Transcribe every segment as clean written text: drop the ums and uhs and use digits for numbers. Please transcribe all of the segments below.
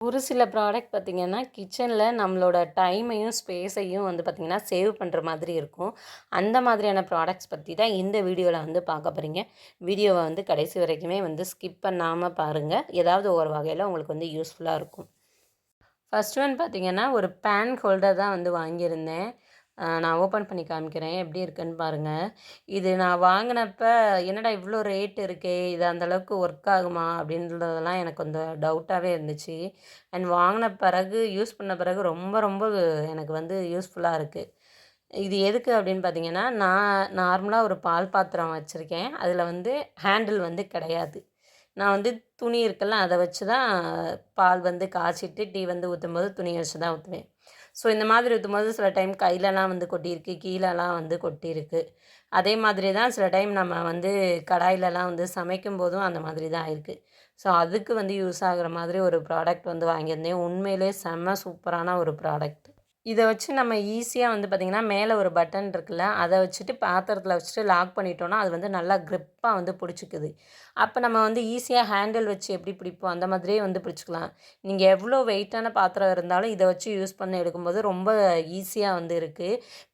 ஒரு சில ப்ராடக்ட் பார்த்திங்கன்னா, கிச்சனில நம்மளோட டைமையும், ஸ்பேஸையும் வந்து பார்த்திங்கன்னா, சேவ் பண்ணுற மாதிரி இருக்கும். அந்த மாதிரியான ப்ராடக்ட்ஸ் பற்றி தான் இந்த வீடியோவில் வந்து பார்க்க போகிறீங்க. வீடியோவை வந்து கடைசி வரைக்குமே வந்து ஸ்கிப் பண்ணாமல் பாருங்கள். ஏதாவது ஒரு வகையில் உங்களுக்கு வந்து யூஸ்ஃபுல்லாக இருக்கும். ஃபர்ஸ்ட் ஒன் பார்த்திங்கன்னா, ஒரு பேன் ஹோல்டர் தான் வந்து வாங்கியிருந்தேன். நான் ஓப்பன் பண்ணி காமிக்கிறேன். எப்படி இருக்குன்னு பாருங்கள். இது நான் வாங்கினப்ப என்னடா இவ்வளோ ரேட் இருக்கே! இது அந்த அளவுக்கு ஒர்க் ஆகுமா? அப்படின்றதெல்லாம் எனக்கு கொஞ்சம் டவுட்டாகவே இருந்துச்சு. அண்ட் வாங்கின பிறகு, யூஸ் பண்ண பிறகு ரொம்ப ரொம்ப எனக்கு வந்து யூஸ்ஃபுல்லாக இருக்குது. இது எதுக்கு அப்படின்னு பார்த்தீங்கன்னா, நான் நார்மலாக ஒரு பால் பாத்திரம் வச்சுருக்கேன். அதில் வந்து ஹேண்டில் வந்து கிடையாது. நான் வந்து துணி இருக்குல்ல, அதை வச்சு தான் பால் வந்து காய்ச்சிட்டு டீ வந்து ஊற்றும்போது துணியை வச்சு தான் ஊற்றுவேன். ஸோ இந்த மாதிரி ஊற்றும்போது சில டைம் கையிலலாம் வந்து கொட்டியிருக்கு, கீழலாம் வந்து கொட்டியிருக்கு. அதே மாதிரி தான் சில டைம் நம்ம வந்து கடாயிலலாம் வந்து சமைக்கும்போதும் அந்த மாதிரி தான் ஆயிருக்கு. ஸோ அதுக்கு வந்து யூஸ் ஆகுற மாதிரி ஒரு ப்ராடக்ட் வந்து வாங்கியிருந்தேன். உண்மையிலேயே செம்ம சூப்பரான ஒரு ப்ராடக்ட். இத வச்சு நம்ம ஈஸியா வந்து பார்த்திங்கன்னா, மேலே ஒரு பட்டன் இருக்குல்ல, அத வச்சுட்டு பாத்திரத்தில வச்சுட்டு லாக் பண்ணிட்டோம்னா, அது வந்து நல்லா கிரிப்பா வந்து புடிச்சுக்குது. அப்ப நம்ம வந்து ஈஸியா ஹேண்டில் வச்சு எப்படி பிடிப்போம், அந்த மாதிரியே வந்து பிடிச்சுக்கலாம். நீங்க எவ்வளோ வெயிட்டான பாத்திரம் இருந்தாலும், இத வச்சு யூஸ் பண்ணி எடுக்கும்போது ரொம்ப ஈஸியா வந்து இருக்கு.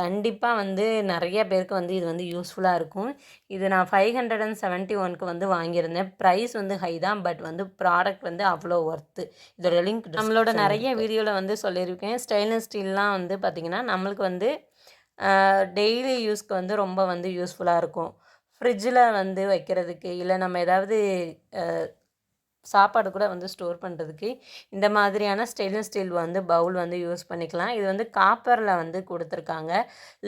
கண்டிப்பா வந்து நெறைய பேருக்கு வந்து இது வந்து யூஸ்ஃபுல்லா இருக்கும். இது நான் 571க்கு வந்து வாங்கியிருந்தேன். பிரைஸ் வந்து ஹை தான். பட் வந்து ப்ராடக்ட் வந்து அவ்வளோ ஒர்த்து. இதோட லிங்க் நம்மளோட நெறைய வீடியோல வந்து சொல்லியிருக்கேன். ஸ்டெயின்லெஸ் ஸ்டீல்லாம் வந்து பார்த்திங்கன்னா, நம்மளுக்கு வந்து டெய்லி யூஸ்க்கு வந்து ரொம்ப வந்து யூஸ்ஃபுல்லா இருக்கும். ஃப்ரிட்ஜில வந்து வைக்கிறதுக்கு, இல்ல நம்ம ஏதாவது அ சாப்பாடு கூட வந்து ஸ்டோர் பண்ணுறதுக்கு இந்த மாதிரியான ஸ்டெயின்லெஸ் ஸ்டீல் வந்து பவுல் வந்து யூஸ் பண்ணிக்கலாம். இது வந்து காப்பரில் வந்து கொடுத்துருக்காங்க.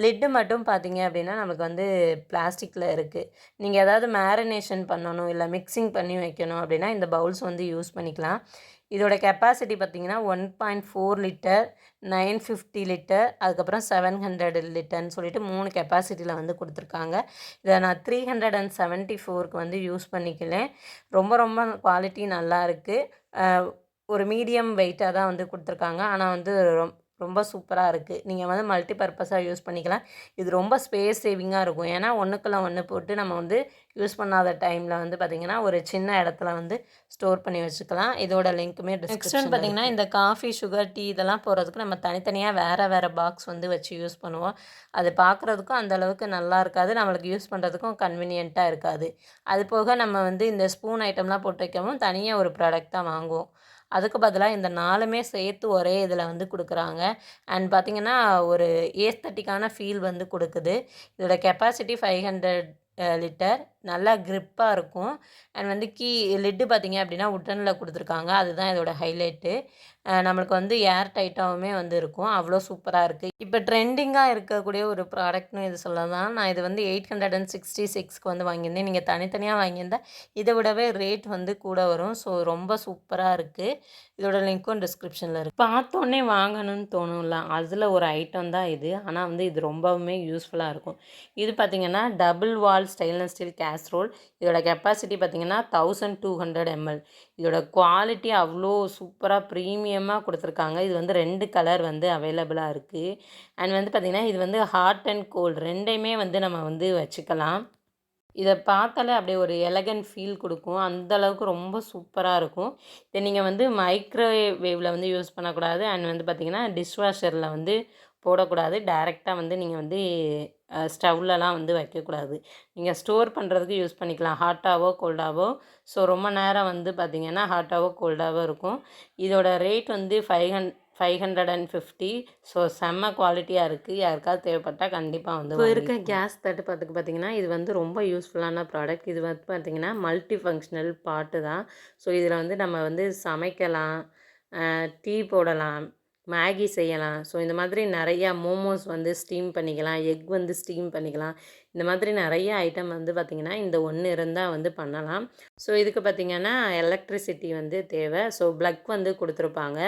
லிட்டு மட்டும் பார்த்தீங்க அப்படின்னா நமக்கு வந்து பிளாஸ்டிக்கில் இருக்குது. நீங்கள் ஏதாவது மேரினேஷன் பண்ணணும், இல்லை மிக்சிங் பண்ணி வைக்கணும் அப்படின்னா இந்த பவுல்ஸ் வந்து யூஸ் பண்ணிக்கலாம். இதோட கெப்பாசிட்டி பார்த்தீங்கன்னா 1.4 லிட்டர், 950 லிட்டர், அதுக்கப்புறம் 700 லிட்டர்னு சொல்லிட்டு 3 கெப்பாசிட்டியில் வந்து கொடுத்துருக்காங்க. இதை நான் 374க்கு வந்து யூஸ் பண்ணிக்கிறேன். ரொம்ப ரொம்ப குவாலிட்டி நல்லா இருக்குது. ஒரு மீடியம் வெயிட்டாக தான் வந்து கொடுத்துருக்காங்க. ஆனால் வந்து ரொம்ப சூப்பராக இருக்குது. நீங்கள் வந்து மல்டி பர்ப்பஸாக யூஸ் பண்ணிக்கலாம். இது ரொம்ப ஸ்பேஸ் சேவிங்காக இருக்கும். ஏன்னா ஒன்றுக்குள்ள ஒன்று போட்டு நம்ம வந்து யூஸ் பண்ணாத டைமில் வந்து பார்த்திங்கன்னா, ஒரு சின்ன இடத்துல வந்து ஸ்டோர் பண்ணி வச்சுக்கலாம். இதோட லிங்க்குமே டிஸ்கிரிப்ஷனில் பார்த்திங்கன்னா, இந்த காஃபி, சுகர், டீ இதெல்லாம் போடுறதுக்கு நம்ம தனித்தனியாக வேறு வேறு பாக்ஸ் வந்து வச்சு யூஸ் பண்ணுவோம். அது பார்க்குறதுக்கும் அந்தளவுக்கு நல்லா இருக்காது. நம்மளுக்கு யூஸ் பண்ணுறதுக்கும் கன்வீனியண்ட்டாக இருக்காது. அது போக நம்ம வந்து இந்த ஸ்பூன் ஐட்டம்லாம் போட்டு வைக்கவும் தனியாக ஒரு ப்ராடக்ட் தான் வாங்குவோம். அதுக்கு பதிலாக இந்த 4மே சேர்த்து ஒரே இதில் வந்து கொடுக்குறாங்க. அண்ட் பார்த்திங்கன்னா, ஒரு ஏஸ்தட்டிக்கான ஃபீல் வந்து கொடுக்குது. இதோட கெப்பாசிட்டி 500 லிட்டர். நல்லா கிரிப்பாக இருக்கும். அண்ட் வந்து லிட்டு பார்த்திங்க அப்படின்னா உட்டனில் கொடுத்துருக்காங்க. அதுதான் இதோட ஹைலைட்டு. நம்மளுக்கு வந்து ஏர் டைட்டாகவுமே வந்து இருக்கும். அவ்வளோ சூப்பராக இருக்குது. இப்போ ட்ரெண்டிங்காக இருக்கக்கூடிய ஒரு ப்ராடக்ட்னு இது சொல்லலாம். நான் இது வந்து 866க்கு வந்து வாங்கியிருந்தேன். நீங்கள் தனித்தனியாக வாங்கியிருந்தா இதை விடவே ரேட் வந்து கூட வரும். ஸோ ரொம்ப சூப்பராக இருக்குது. இதோட லிங்க்கும் டிஸ்கிரிப்ஷனில் இருக்குது. பார்த்தோன்னே வாங்கணும்னு தோணும்ல, அதில் ஒரு ஐட்டம் தான் இது. ஆனால் வந்து இது ரொம்பவுமே யூஸ்ஃபுல்லாக இருக்கும். இது பார்த்திங்கன்னா, டபுள் வால் ஸ்டெயின்லெஸ் ஸ்டீல் கேஸ்ரோல். இதோட கெப்பாசிட்டி பார்த்திங்கன்னா 1200 ml. இதோட குவாலிட்டி அவ்வளோ சூப்பராக ப்ரீமியமாக கொடுத்துருக்காங்க. இது வந்து 2 கலர் வந்து அவைலபிளாக இருக்குது. அண்ட் வந்து பார்த்திங்கன்னா, இது வந்து ஹாட் அண்ட் கோல்டு 2யுமே வந்து நம்ம வந்து வச்சுக்கலாம். இதை பார்த்தாலே அப்படியே ஒரு எலகன்ட் ஃபீல் கொடுக்கும். அந்த அளவுக்கு ரொம்ப சூப்பராக இருக்கும். இதை நீங்கள் வந்து மைக்ரோவேவில் வந்து யூஸ் பண்ணக்கூடாது. அண்ட் வந்து பார்த்திங்கன்னா, டிஷ்வாஷரில் வந்து போடக்கூடாது. டைரெக்டாக வந்து நீங்கள் வந்து ஸ்டவ்லலாம் வந்து வைக்கக்கூடாது. நீங்கள் ஸ்டோர் பண்ணுறதுக்கு யூஸ் பண்ணிக்கலாம். ஹாட்டாவோ கோல்டாவோ. ஸோ ரொம்ப நேரம் வந்து பார்த்திங்கன்னா ஹாட்டாவோ கோல்டாவோ இருக்கும். இதோட ரேட் வந்து 550. ஸோ செம்ம குவாலிட்டியாக இருக்குது. யாருக்காவது தேவைப்பட்டால் கண்டிப்பாக வந்து இப்போ இருக்க கேஸ் தட்டுப்பாட்டுக்கு பார்த்திங்கன்னா, இது வந்து ரொம்ப யூஸ்ஃபுல்லான ப்ராடக்ட். இது வந்து பார்த்திங்கன்னா மல்டி ஃபங்க்ஷனல் பாட்டு தான். ஸோ இதில் வந்து நம்ம வந்து சமைக்கலாம், டீ போடலாம், மேகி செய்யலாம். ஸோ இந்த மாதிரி நிறையா மோமோஸ் வந்து ஸ்டீம் பண்ணிக்கலாம், எக் வந்து ஸ்டீம் பண்ணிக்கலாம். இந்த மாதிரி நிறைய ஐட்டம் வந்து பார்த்திங்கன்னா, இந்த ஒன்று இருந்தால் வந்து பண்ணலாம். ஸோ இதுக்கு பார்த்திங்கன்னா எலக்ட்ரிசிட்டி வந்து தேவை. ஸோ ப்ளக் வந்து கொடுத்துருப்பாங்க.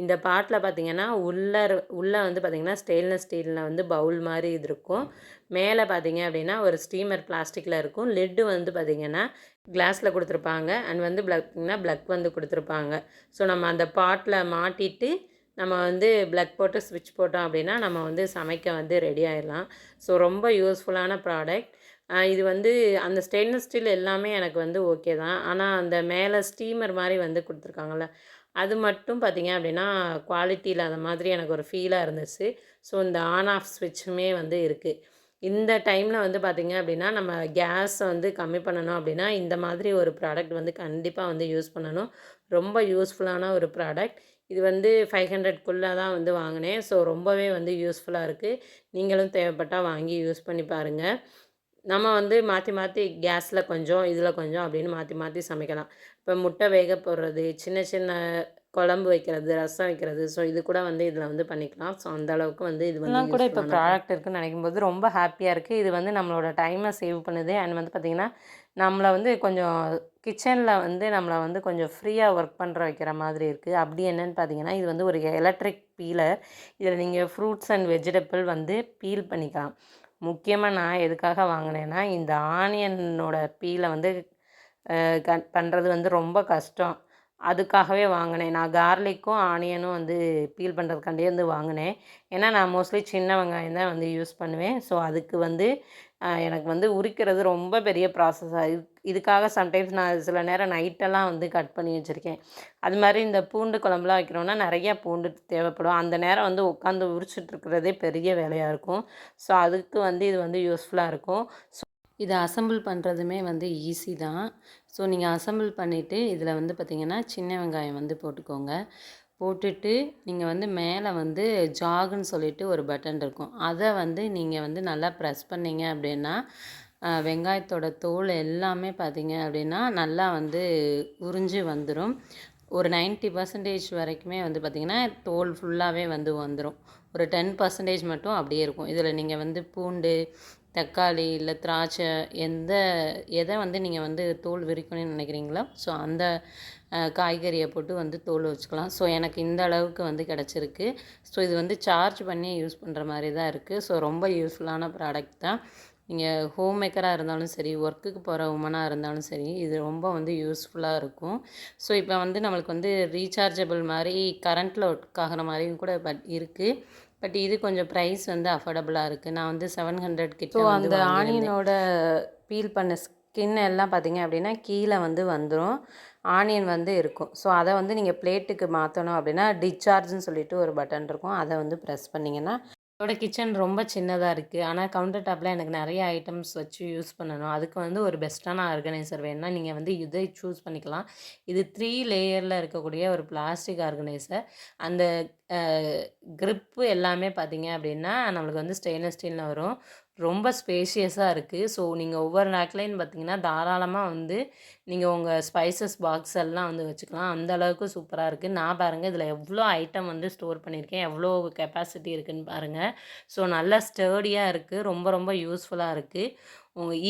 இந்த பாட்டில் பார்த்திங்கன்னா உள்ளே வந்து பார்த்திங்கன்னா ஸ்டெயின்லெஸ் ஸ்டீலில் வந்து பவுல் மாதிரி இது இருக்கும். மேலே பார்த்திங்க அப்படின்னா ஒரு ஸ்டீமர் பிளாஸ்டிக்கில் இருக்கும். லிட்டு வந்து பார்த்திங்கன்னா கிளாஸில் கொடுத்துருப்பாங்க. அண்ட் வந்து ப்ளக் வந்து கொடுத்துருப்பாங்க. ஸோ நம்ம அந்த பாட்டில் மாட்டிட்டு நம்ம வந்து ப்ளக் போட்டு ஸ்விட்ச் போட்டோம் அப்படின்னா நம்ம வந்து சமைக்க வந்து ரெடி ஆயிடலாம். ஸோ ரொம்ப யூஸ்ஃபுல்லான ப்ராடக்ட். இது வந்து அந்த ஸ்டெயின்லெஸ் ஸ்டீல் எல்லாமே எனக்கு வந்து ஓகே தான். ஆனால் அந்த மேலே ஸ்டீமர் மாதிரி வந்து கொடுத்துருக்காங்கல்ல, அது மட்டும் பார்த்திங்க அப்படின்னா குவாலிட்டி இல்லாத மாதிரி எனக்கு ஒரு ஃபீலாக இருந்துச்சு. ஸோ இந்த ஆன் ஆஃப் ஸ்விட்சுமே வந்து இருக்குது. இந்த டைமில் வந்து பார்த்திங்க அப்படின்னா நம்ம கேஸை வந்து கம்மி பண்ணணும் அப்படின்னா இந்த மாதிரி ஒரு ப்ராடக்ட் வந்து கண்டிப்பாக வந்து யூஸ் பண்ணணும். ரொம்ப யூஸ்ஃபுல்லான ஒரு ப்ராடக்ட். இது வந்து 500க்குள்ளே தான் வந்து வாங்கினேன். ஸோ ரொம்பவே வந்து யூஸ்ஃபுல்லாக இருக்குது. நீங்களும் தேவைப்பட்டால் வாங்கி யூஸ் பண்ணி பாருங்கள். நம்ம வந்து மாற்றி மாற்றி கேஸில் கொஞ்சம் இதில் கொஞ்சம் அப்படின்னு மாற்றி மாற்றி சமைக்கலாம். இப்போ முட்டை வேக போடுறது, சின்ன சின்ன குழம்பு வைக்கிறது, ரசம் வைக்கிறது. ஸோ இது கூட வந்து இதில் வந்து பண்ணிக்கலாம். ஸோ அந்த அளவுக்கு வந்து இது வந்து கூட இப்போ ப்ராடக்ட் இருக்குதுன்னு நினைக்கும்போது ரொம்ப ஹாப்பியாக இருக்குது. இது வந்து நம்மளோட டைமை சேவ் பண்ணுது. அண்ட் வந்து பார்த்திங்கன்னா நம்மளை வந்து கொஞ்சம் கிச்சனில் வந்து நம்மளை வந்து கொஞ்சம் ஃப்ரீயாக ஒர்க் பண்ணுற வைக்கிற மாதிரி இருக்குது. அப்படி என்னென்னு பார்த்தீங்கன்னா இது வந்து ஒரு எலக்ட்ரிக் பீலர். இதில் நீங்கள் ஃப்ரூட்ஸ் அண்ட் வெஜிடபிள் வந்து பீல் பண்ணிக்கலாம். முக்கியமாக நான் எதுக்காக வாங்கினேன்னா இந்த ஆனியனோட பீலை வந்து பண்ணுறது வந்து ரொம்ப கஷ்டம். அதுக்காகவே வாங்கினேன். நான் கார்லிக்கும் ஆனியனும் வந்து பீல் பண்ணுறதுக்காண்டியே வந்து வாங்கினேன். ஏன்னா நான் மோஸ்ட்லி சின்ன வெங்காயம் தான் வந்து யூஸ் பண்ணுவேன். ஸோ அதுக்கு வந்து எனக்கு வந்து உரிக்கிறது ரொம்ப பெரிய ப்ராசஸாக இதுக்காக சம்டைம்ஸ் நான் சில நேரம் நைட்டெல்லாம் வந்து கட் பண்ணி வச்சுருக்கேன். அது மாதிரி இந்த பூண்டு குழம்புலாம் வைக்கிறோன்னா நிறையா பூண்டு தேவைப்படும். அந்த நேரம் வந்து உட்காந்து உரிச்சிட்ருக்கிறதே பெரிய வேலையாக இருக்கும். ஸோ அதுக்கு வந்து இது வந்து யூஸ்ஃபுல்லாக இருக்கும். ஸோ இதை அசெம்பிள் பண்ணுறதுமே வந்து ஈஸி தான். ஸோ நீங்கள் அசெம்பிள் பண்ணிவிட்டு இதில் வந்து பார்த்திங்கன்னா சின்ன வெங்காயம் வந்து போட்டுக்கோங்க. போட்டுட்டு நீங்கள் வந்து மேலே வந்து ஜாகுன்னு சொல்லிட்டு ஒரு பட்டன் இருக்கும். அதை வந்து நீங்கள் வந்து நல்லா ப்ரெஸ் பண்ணிங்க அப்படின்னா வெங்காயத்தோட தோல் எல்லாமே பார்த்திங்க அப்படின்னா நல்லா வந்து உறிஞ்சி வந்துடும். ஒரு 90% வரைக்குமே வந்து பார்த்திங்கன்னா தோல் ஃபுல்லாகவே வந்து வந்துடும். ஒரு 10% மட்டும் அப்படியே இருக்கும். இதில் நீங்கள் வந்து பூண்டு, தக்காளி இல்லை திராட்சை எதை வந்து நீங்கள் வந்து தோல் விரிக்கணும்னு நினைக்கிறீங்களோ ஸோ அந்த காய்கறியை போட்டு வந்து தோல் வச்சுக்கலாம். ஸோ எனக்கு இந்த அளவுக்கு வந்து கிடச்சிருக்கு. ஸோ இது வந்து சார்ஜ் பண்ணி யூஸ் பண்ணுற மாதிரி தான் இருக்குது. ஸோ ரொம்ப யூஸ்ஃபுல்லான ப்ராடக்ட் தான். நீங்கள் ஹோம் மேக்கராக இருந்தாலும் சரி, ஒர்க்குக்கு போகிற உமனாக இருந்தாலும் சரி, இது ரொம்ப வந்து யூஸ்ஃபுல்லாக இருக்கும். ஸோ இப்போ வந்து நம்மளுக்கு வந்து ரீசார்ஜபிள் மாதிரி கரண்ட்டில் ஒர்க் ஆகிற மாதிரியும் கூட இருக்குது. பட் இது கொஞ்சம் ப்ரைஸ் வந்து அஃபோர்டபுளாக இருக்குது. நான் வந்து 700 கிட்ட. ஸோ அந்த ஆனியனோட பீல் பண்ண ஸ்கின் எல்லாம் பார்த்திங்க அப்படின்னா கீழே வந்து வந்துடும். ஆனியன் வந்து இருக்கும். ஸோ அதை வந்து நீங்கள் பிளேட்டுக்கு மாற்றணும் அப்படின்னா டிஸ்சார்ஜ்னு சொல்லிட்டு ஒரு பட்டன் இருக்கும். அதை வந்து ப்ரெஸ் பண்ணிங்கன்னா என்னோட கிச்சன் ரொம்ப சின்னதாக இருக்குது. ஆனால் கவுண்டர் டாப்பில் எனக்கு நிறைய ஐட்டம்ஸ் வச்சு யூஸ் பண்ணணும். அதுக்கு வந்து ஒரு பெஸ்ட்டான ஆர்கனைசர் வேணும்னா நீங்கள் வந்து இதை சூஸ் பண்ணிக்கலாம். இது 3 லேயரில் இருக்கக்கூடிய ஒரு பிளாஸ்டிக் ஆர்கனைசர். அந்த க்ரிப்பு எல்லாமே பார்த்திங்க அப்படின்னா நம்மளுக்கு வந்து ஸ்டெயின்லெஸ் ஸ்டீலில் வரும். ரொம்ப ஸ்பேஷியஸாக இருக்குது. ஸோ நீங்கள் ஒவ்வொரு ரேக்லையும் பார்த்திங்கன்னா தாராளமாக வந்து நீங்கள் உங்கள் ஸ்பைசஸ் பாக்ஸ் எல்லாம் வந்து வச்சுக்கலாம். அந்த அளவுக்கு சூப்பராக இருக்குது. நான் பாருங்கள் இதில் எவ்வளோ ஐட்டம் வந்து ஸ்டோர் பண்ணியிருக்கேன், எவ்வளோ கெப்பாசிட்டி இருக்குதுன்னு பாருங்கள். ஸோ நல்லா ஸ்டர்டியாக இருக்குது. ரொம்ப ரொம்ப யூஸ்ஃபுல்லாக இருக்குது.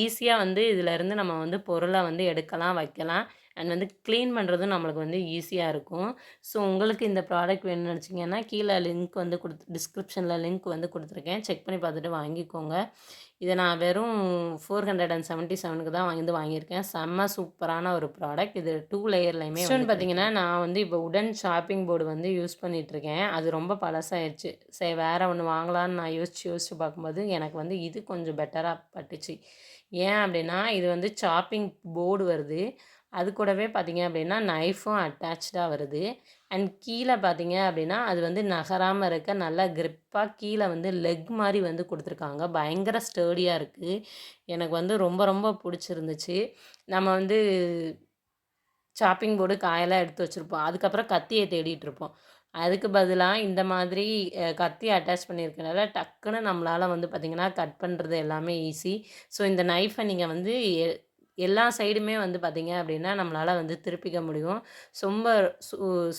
ஈஸியாக வந்து இதிலேருந்து நம்ம வந்து பொருளை வந்து எடுக்கலாம், வைக்கலாம். அண்ட் வந்து க்ளீன் பண்ணுறதும் நம்மளுக்கு வந்து ஈஸியாக இருக்கும். ஸோ உங்களுக்கு இந்த ப்ராடக்ட் வேணும்னு நினச்சிங்கன்னா கீழே லிங்க் வந்து டிஸ்கிரிப்ஷனில் லிங்க் வந்து கொடுத்துருக்கேன். செக் பண்ணி பார்த்துட்டு வாங்கிக்கோங்க. இதை நான் வெறும் 477க்கு தான் வாங்கியிருக்கேன். செம்ம சூப்பரான ஒரு ப்ராடக்ட். இது 2 லேயர்லையுமே வந்து பார்த்திங்கன்னா நான் வந்து இப்போ உடன் ஷாப்பிங் போர்டு வந்து யூஸ் பண்ணிகிட்ருக்கேன். அது ரொம்ப பழசாயிடுச்சு. சரி வேறு ஒன்று வாங்கலான்னு நான் யோசித்து பார்க்கும்போது எனக்கு வந்து இது கொஞ்சம் பெட்டராக பட்டுச்சு. ஏன் அப்படின்னா இது வந்து சாப்பிங் போர்டு வருது. அது கூடவே பார்த்திங்க அப்படின்னா நைஃபும் அட்டாச்சாக வருது. அண்ட் கீழே பார்த்திங்க அப்படின்னா அது வந்து நகராமல் இருக்க நல்லா க்ரிப்பாக கீழே வந்து லெக் மாதிரி வந்து கொடுத்துருக்காங்க. பயங்கர ஸ்டர்டியாக இருக்குது. எனக்கு வந்து ரொம்ப ரொம்ப பிடிச்சிருந்துச்சு. நம்ம வந்து சாப்பிங் போர்டு காயெல்லாம் எடுத்து வச்சுருப்போம். அதுக்கப்புறம் கத்தியை தேடிட்டுருப்போம். அதுக்கு பதிலாக இந்த மாதிரி கத்தி அட்டாச் பண்ணியிருக்கனால டக்குன்னு நம்மளால் வந்து பார்த்திங்கன்னா கட் பண்ணுறது எல்லாமே ஈஸி. ஸோ இந்த நைஃபை நீங்கள் வந்து எல்லா சைடுமே வந்து பார்த்திங்க அப்படின்னா நம்மளால் வந்து திருப்பிக்க முடியும். ரொம்ப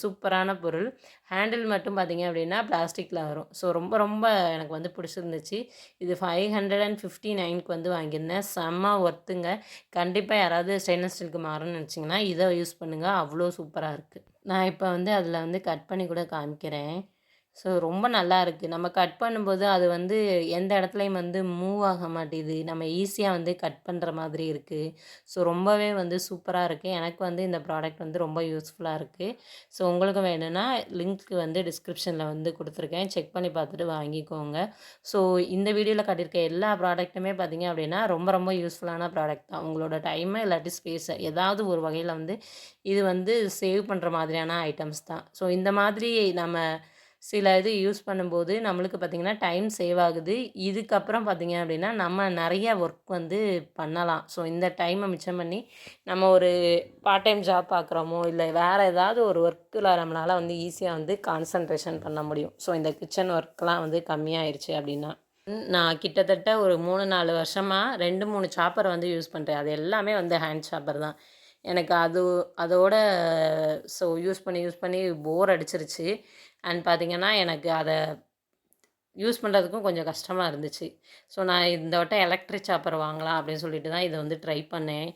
சூப்பரான பொருள். ஹேண்டில் மட்டும் பார்த்திங்க அப்படின்னா பிளாஸ்டிக்கில் வரும். ஸோ ரொம்ப ரொம்ப எனக்கு வந்து பிடிச்சிருந்துச்சு. இது 559க்கு வந்து வாங்கியிருந்தேன். செம்ம ஒர்த்துங்க. கண்டிப்பாக யாராவது ஸ்டெயின்லெஸ் ஸ்டீலுக்கு மாறணும்னு நினச்சிங்கன்னா இதை யூஸ் பண்ணுங்கள். அவ்வளோ சூப்பராக இருக்குது. நான் இப்போ வந்து அதில் வந்து கட் பண்ணி கூட காமிக்கிறேன். ஸோ ரொம்ப நல்லா இருக்குது. நம்ம கட் பண்ணும்போது அது வந்து எந்த இடத்துலயும் வந்து மூவ் ஆக மாட்டேது. நம்ம ஈஸியாக வந்து கட் பண்ணுற மாதிரி இருக்குது. ஸோ ரொம்பவே வந்து சூப்பராக இருக்குது. எனக்கு வந்து இந்த ப்ராடக்ட் வந்து ரொம்ப யூஸ்ஃபுல்லாக இருக்குது. ஸோ உங்களுக்கும் வேணும்னா லிங்க் வந்து டிஸ்கிரிப்ஷனில் வந்து கொடுத்துருக்கேன். செக் பண்ணி பார்த்துட்டு வாங்கிக்கோங்க. ஸோ இந்த வீடியோவில் காட்டியிருக்க எல்லா ப்ராடக்ட்டுமே பார்த்தீங்க அப்படின்னா ரொம்ப ரொம்ப யூஸ்ஃபுல்லான ப்ராடக்ட் தான். உங்களோட டைமை இல்லாட்டி ஸ்பேஸை ஏதாவது ஒரு வகையில் வந்து இது வந்து சேவ் பண்ணுற மாதிரியான ஐட்டம்ஸ் தான். ஸோ இந்த மாதிரி நம்ம சில இது யூஸ் பண்ணும்போது நம்மளுக்கு பார்த்திங்கன்னா டைம் சேவ் ஆகுது. இதுக்கப்புறம் பார்த்திங்க அப்படின்னா நம்ம நிறைய ஒர்க் வந்து பண்ணலாம். ஸோ இந்த டைமை மிச்சம் பண்ணி நம்ம ஒரு பார்ட் டைம் ஜாப் பார்க்குறோமோ இல்லை வேறு ஏதாவது ஒரு ஒர்க்கில் நம்மளால் வந்து ஈஸியாக வந்து கான்சன்ட்ரேஷன் பண்ண முடியும். ஸோ இந்த கிச்சன் ஒர்க்லாம் வந்து கம்மியாயிருச்சு அப்படின்னா நான் கிட்டத்தட்ட ஒரு 3, 4 வருஷமாக 2, 3 சாப்பர் வந்து யூஸ் பண்ணுறேன். அது எல்லாமே வந்து ஹேண்ட் சாப்பர் தான். எனக்கு அதோட ஸோ யூஸ் பண்ணி போர் அடிச்சிருச்சு. அண்ட் பார்த்திங்கன்னா எனக்கு அதை யூஸ் பண்ணுறதுக்கும் கொஞ்சம் கஷ்டமாக இருந்துச்சு. ஸோ நான் இந்த வட்டம் எலக்ட்ரிக் சாப்பர் வாங்கலாம் அப்படின்னு சொல்லிட்டு தான் இதை வந்து ட்ரை பண்ணேன்.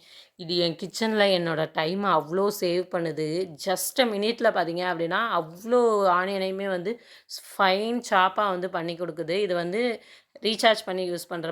இது என் கிச்சனில் என்னோடய டைமை அவ்வளோ சேவ் பண்ணுது. ஜஸ்ட் மினிட்ல பார்த்திங்க அப்படின்னா அவ்வளோ ஆனியனையுமே வந்து ஃபைன் சாப்பாக வந்து பண்ணி கொடுக்குது. இது வந்து ரீசார்ஜ் பண்ணி யூஸ் பண்ணுற